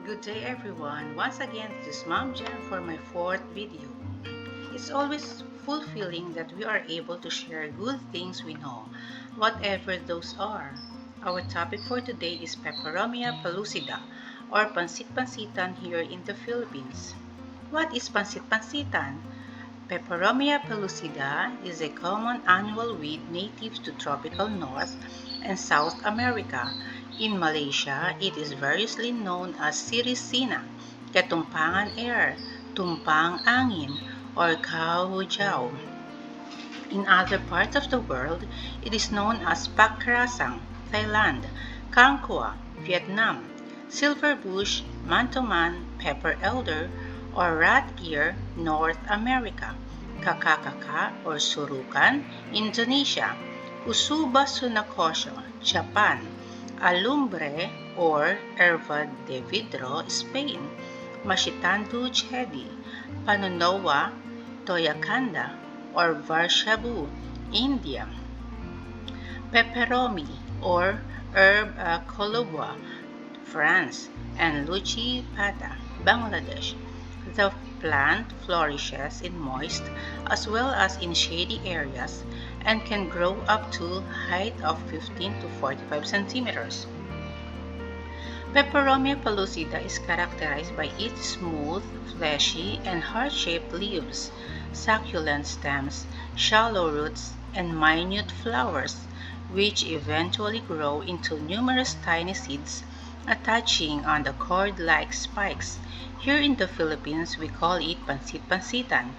Good day everyone. Once again, this is Mom Jan for my fourth video. It's always fulfilling that we are able to share good things we know, whatever those are. Our topic for today is Peperomia Pellucida, or pansit-pansitan here in the Philippines. What is pansit-pansitan? Peperomia pellucida is a common annual weed native to tropical North and South America. In Malaysia, it is variously known as sirisina, ketumpangan air, tumpang angin, or kahujao. In other parts of the world, it is known as pakrasang, Thailand, kangkua, Vietnam, silverbush, mantuman, pepper elder, or rat ear, North America, kakakaka or surukan, Indonesia, usuba sunakosyo, Japan, alumbre or erva de vidro, Spain, mashitandu chedi, panunoa, toyakanda, or Varshavu, India, Peperomi or herb Kolobwa, France, and Luchi Pata, Bangladesh. The plant flourishes in moist as well as in shady areas and can grow up to a height of 15 to 45 centimeters. Peperomia pellucida is characterized by its smooth, fleshy, and heart-shaped leaves, succulent stems, shallow roots, and minute flowers, which eventually grow into numerous tiny seeds attaching on the cord-like spikes. Here in the Philippines, we call it pansit-pansitan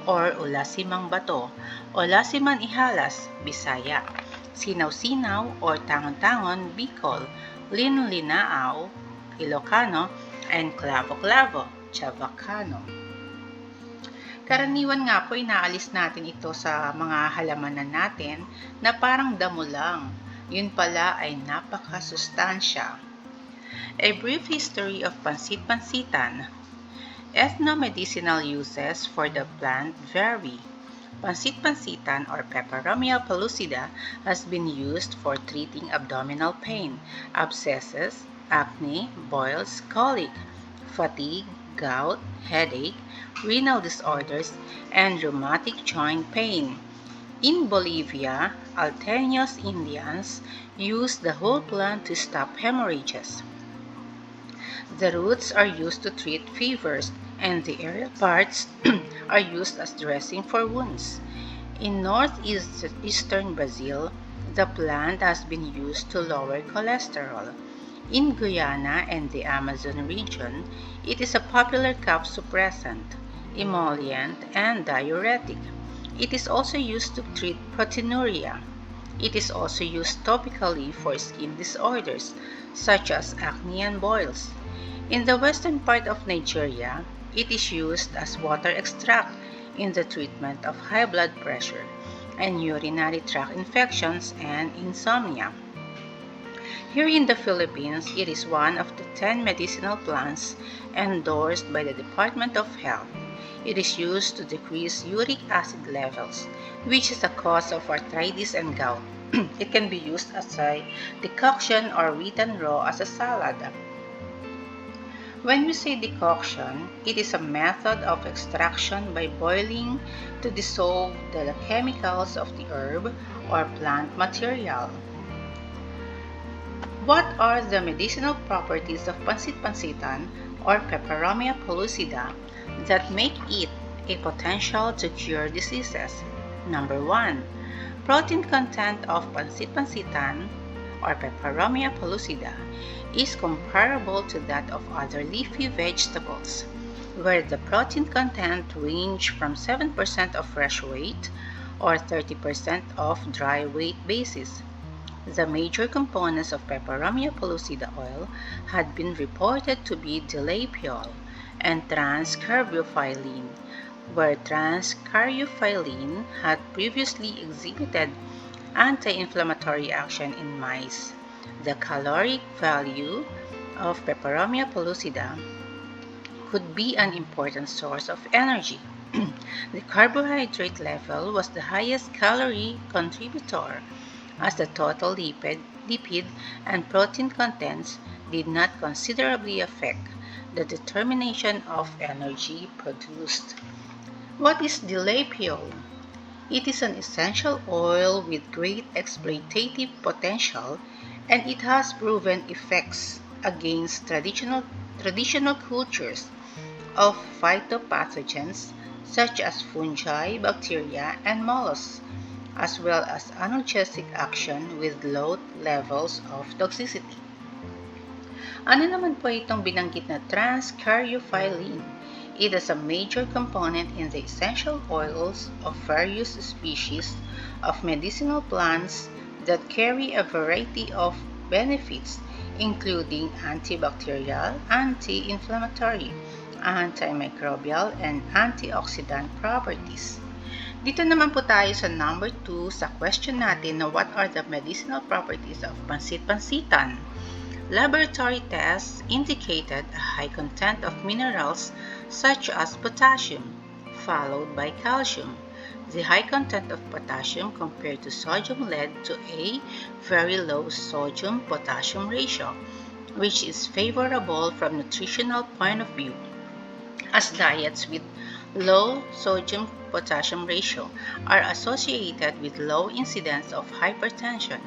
or ulasimang bato, ulasiman ihalas, Bisaya, sinaw-sinaw or tangon-tangon, Bicol, Linlinaaw, Ilocano, and clavo-clavo, Chavacano. Karaniwan nga po inaalis natin ito sa mga halamanan natin na parang damo lang. Yun pala ay napakasustansya. A brief history of pansit-pansitan. Ethno-medicinal uses for the plant vary. Pansit-pansitan or Peperomia pellucida has been used for treating abdominal pain, abscesses, acne, boils, colic, fatigue, gout, headache, renal disorders, and rheumatic joint pain. In Bolivia, Alteños Indians use the whole plant to stop hemorrhages. The roots are used to treat fevers, and the aerial parts are used as dressing for wounds. In northeastern Brazil, the plant has been used to lower cholesterol. In Guyana and the Amazon region, it is a popular cough suppressant, emollient, and diuretic. It is also used to treat proteinuria. It is also used topically for skin disorders, such as acne and boils. In the western part of Nigeria, it is used as water extract in the treatment of high blood pressure and urinary tract infections and insomnia. Here in the Philippines, it is one of the 10 medicinal plants endorsed by the Department of Health. It is used to decrease uric acid levels, which is the cause of arthritis and gout. It can be used as a decoction or eaten raw as a salad. When we say decoction, it is a method of extraction by boiling to dissolve the chemicals of the herb or plant material. What are the medicinal properties of pansit-pansitan or Peperomia pellucida that make it a potential to cure diseases? Number 1. Protein content of pansit-pansitan or Peperomia pellucida is comparable to that of other leafy vegetables, where the protein content range from 7% of fresh weight or 30% of dry weight basis. The major components of Peperomia pellucida oil had been reported to be dilapiol and trans-carbophylline, where trans-carbophylline had previously exhibited anti-inflammatory action in mice. The caloric value of Peperomia pellucida could be an important source of energy. The carbohydrate level was the highest calorie contributor, as the total lipid and protein contents did not considerably affect the determination of energy produced. What is dilapio? It is an essential oil with great exploitative potential, and it has proven effects against traditional cultures of phytopathogens such as fungi, bacteria, and mollusks, as well as analgesic action with low levels of toxicity. Ano naman po itong binanggit na transcaryophyllene? It is a major component in the essential oils of various species of medicinal plants that carry a variety of benefits, including antibacterial, anti-inflammatory, antimicrobial, and antioxidant properties. Dito naman po tayo sa number 2 sa question natin na what are the medicinal properties of pansit-pansitan? Laboratory tests indicated a high content of minerals such as potassium, followed by calcium. The high content of potassium compared to sodium led to a very low sodium-potassium ratio, which is favorable from nutritional point of view, as diets with low sodium-potassium ratio are associated with low incidence of hypertension.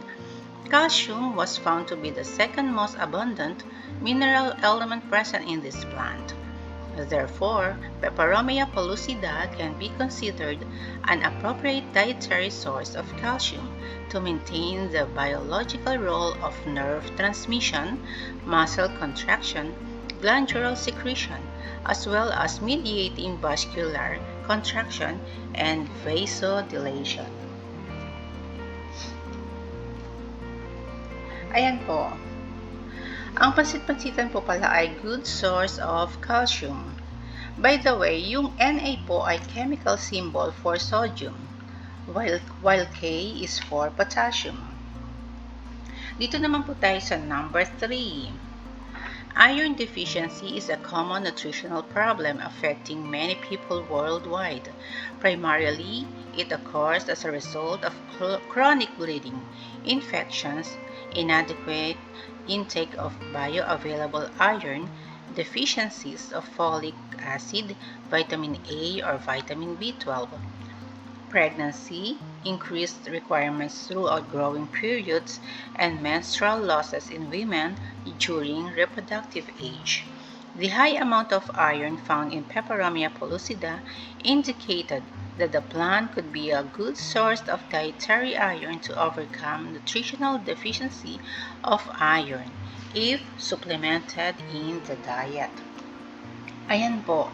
Calcium was found to be the second most abundant mineral element present in this plant. Therefore, Peperomia pellucida can be considered an appropriate dietary source of calcium to maintain the biological role of nerve transmission, muscle contraction, glandular secretion, as well as mediating vascular contraction and vasodilation. Ayan po. Ang pansit-pansitan po pala ay good source of calcium. By the way, yung Na po ay chemical symbol for sodium, while K is for potassium. Dito naman po tayo sa number 3. Iron deficiency is a common nutritional problem affecting many people worldwide. Primarily, it occurs as a result of chronic bleeding, infections, inadequate intake of bioavailable iron, deficiencies of folic acid, vitamin A or vitamin B12, pregnancy, increased requirements throughout growing periods, and menstrual losses in women during reproductive age. The high amount of iron found in Peperomia pellucida indicated that the plant could be a good source of dietary iron to overcome nutritional deficiency of iron if supplemented in the diet. Ayan po.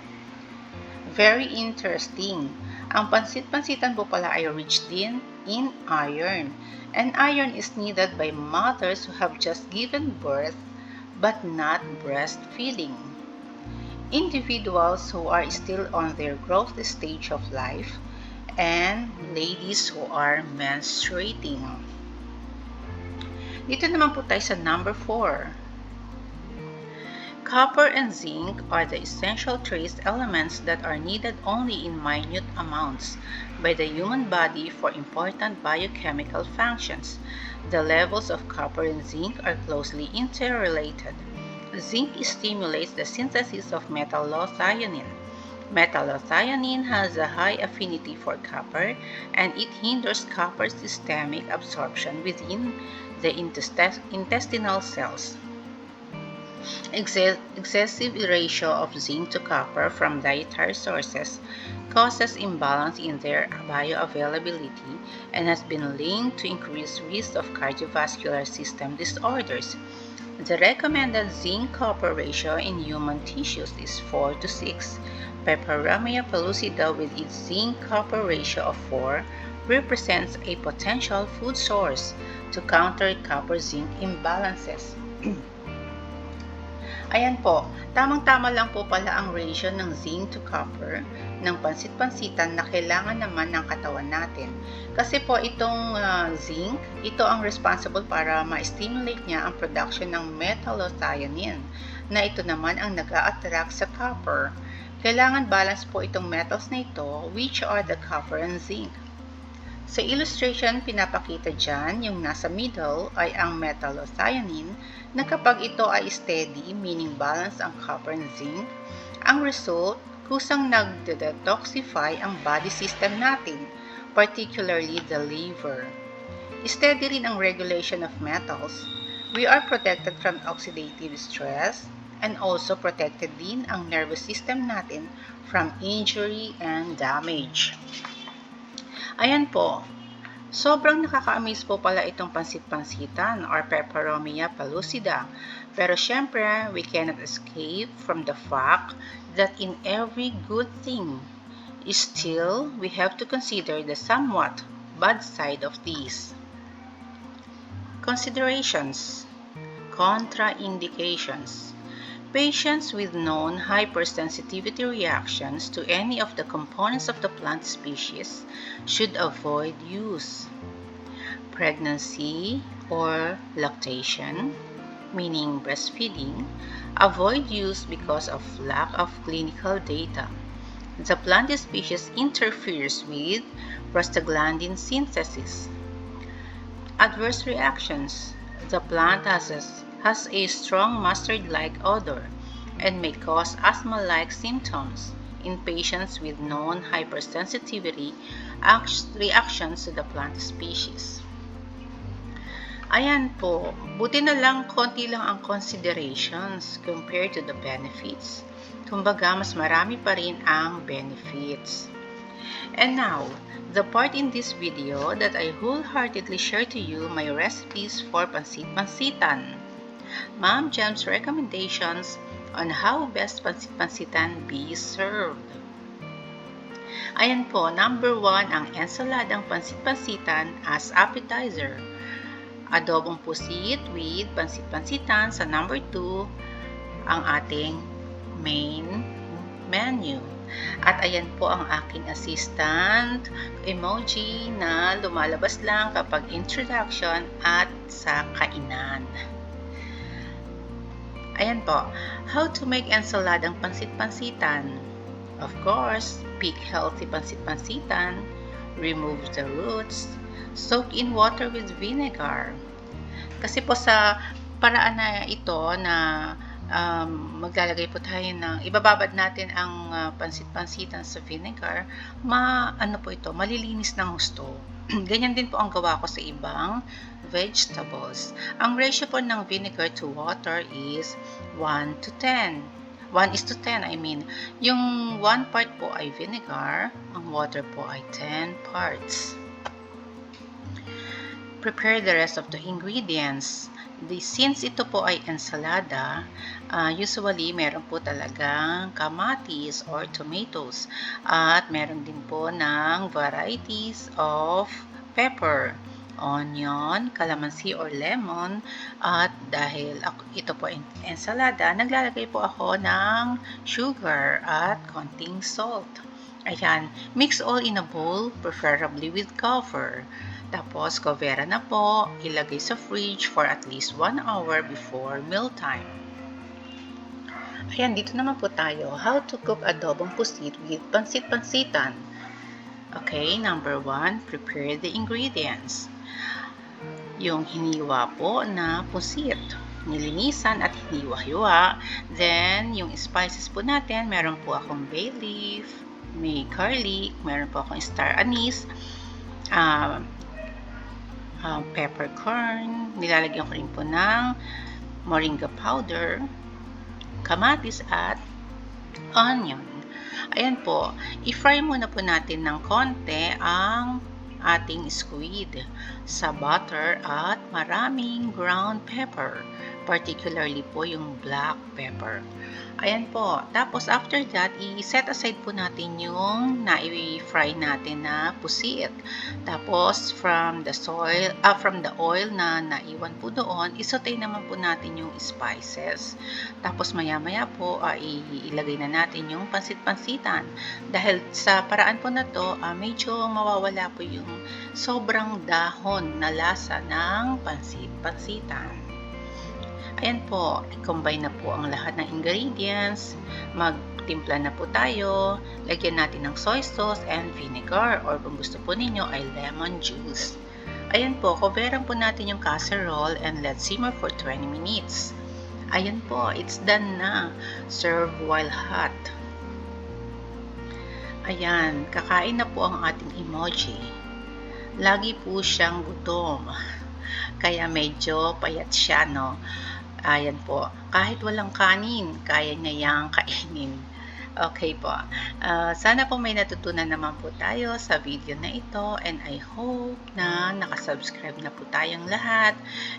Very interesting. Ang pansit-pansitan po pala ay rich din in iron. And iron is needed by mothers who have just given birth but not breastfeeding. Individuals who are still on their growth stage of life, and ladies who are menstruating. Dito naman po tayo sa number 4. Copper and zinc are the essential trace elements that are needed only in minute amounts by the human body for important biochemical functions. The levels of copper and zinc are closely interrelated. Zinc stimulates the synthesis of metallothionein. Metallothionein has a high affinity for copper, and it hinders copper systemic absorption within the intestinal cells. Excessive ratio of zinc to copper from dietary sources causes imbalance in their bioavailability and has been linked to increased risk of cardiovascular system disorders. The recommended zinc-copper ratio in human tissues is 4 to 6. Peperomia pellucida with its zinc-copper ratio of 4 represents a potential food source to counter copper-zinc imbalances. Ayan po, tamang-tama lang po pala ang ratio ng zinc to copper ng pansit-pansitan na kailangan naman ng katawan natin. Kasi po itong zinc, ito ang responsible para ma-stimulate niya ang production ng metallothionein, na ito naman ang nag-a-attract sa copper. Kailangan balance po itong metals na ito, which are the copper and zinc. Sa illustration, pinapakita dyan yung nasa middle ay ang metallothionein na kapag ito ay steady, meaning balance ang copper and zinc, ang result, kusang nag-detoxify ang body system natin, particularly the liver. Steady rin ang regulation of metals. We are protected from oxidative stress and also protected din ang nervous system natin from injury and damage. Ayan po, sobrang nakaka-amaze po pala itong pansit-pansitan or Peperomia Pellucida. Pero syempre, we cannot escape from the fact that in every good thing, still we have to consider the somewhat bad side of these. Considerations. Contraindications. Patients with known hypersensitivity reactions to any of the components of the plant species should avoid use. Pregnancy or lactation, meaning breastfeeding, avoid use because of lack of clinical data. The plant species interferes with prostaglandin synthesis. Adverse reactions. The plant has a strong mustard-like odor and may cause asthma-like symptoms in patients with known hypersensitivity reactions to the plant species. Ayan po, buti na lang konti lang ang considerations compared to the benefits. Kumbaga, mas marami pa rin ang benefits. And now, the part in this video that I wholeheartedly share to you my recipes for pansit-pansitan. Ma'am Gem's recommendations on how best pansit-pansitan be served. Ayan po, number 1 ang ensaladang pansit-pansitan as appetizer. Adobong pusit with pansit-pansitan sa number 2 ang ating main menu. At ayan po ang aking assistant emoji na lumalabas lang kapag introduction at sa kainan. Ayan po, how to make ensaladang pansit-pansitan. Of course, pick healthy pansit-pansitan, remove the roots, soak in water with vinegar. Kasi po sa paraan na ito na maglalagay po tayo ng, ibababad natin ang pansit-pansitan sa vinegar, malilinis ng gusto. Ganyan din po ang gawa ko sa ibang vegetables. Ang ratio po ng vinegar to water is 1 to 10. 1 is to 10, I mean. Yung 1 part po ay vinegar, ang water po ay 10 parts. Prepare the rest of the ingredients. Since ito po ay ensalada, usually meron po talagang kamatis or tomatoes at meron din po ng varieties of pepper, onion, calamansi or lemon, at dahil ito po ay ensalada, naglalagay po ako ng sugar at konting salt. Ayan, mix all in a bowl, preferably with cover. Tapos, covera na po, ilagay sa fridge for at least 1 hour before mealtime. Ayan, dito naman po tayo. How to cook adobong pusit with pansit-pansitan. Okay, number 1, prepare the ingredients. Yung hiniwa po na pusit. Nilinisan at hiniwa-hiwa. Then, yung spices po natin, meron po akong bay leaf, may garlic, meron po akong star anise, peppercorn, nilalagyan ko rin po ng moringa powder, kamatis at onion. Ayan po, i-fry muna po natin ng konti ang ating squid sa butter at maraming ground pepper, particularly po yung black pepper. Ayan po. Tapos after that, i-set aside po natin yung na-fry natin na pusit. Tapos from the oil na naiwan po doon, isotay naman po natin yung spices. Tapos maya-maya po, ilagay na natin yung pansit-pansitan. Dahil sa paraan po na to, medyo mawawala po yung sobrang dahon na lasa ng pansit-pansitan. Ayan po, i-combine na po ang lahat ng ingredients. Magtimpla na po tayo. Lagyan natin ng soy sauce and vinegar or kung gusto po ninyo ay lemon juice. Ayan po, coveran po natin yung casserole and let's simmer for 20 minutes. Ayan po, it's done na. Serve while hot. Ayan, kakain na po ang ating emoji. Lagi po siyang gutom. Kaya medyo payat siya, no? Ayan po, kahit walang kanin, kaya niya yang kainin. Okay po. Sana po may natutunan naman po tayo sa video na ito and I hope na nakasubscribe na po tayong lahat.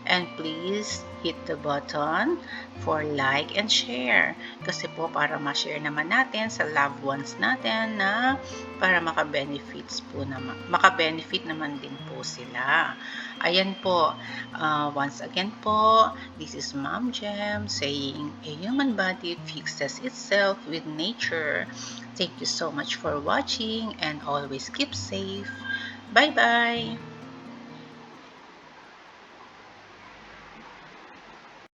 And please hit the button for like and share. Kasi po para ma-share naman natin sa loved ones natin na para maka-benefit naman din po sila. Ayan po. Once again po, this is Mom Gem saying a human body fixes itself with nature. Thank you so much for watching and always keep safe. Bye-bye!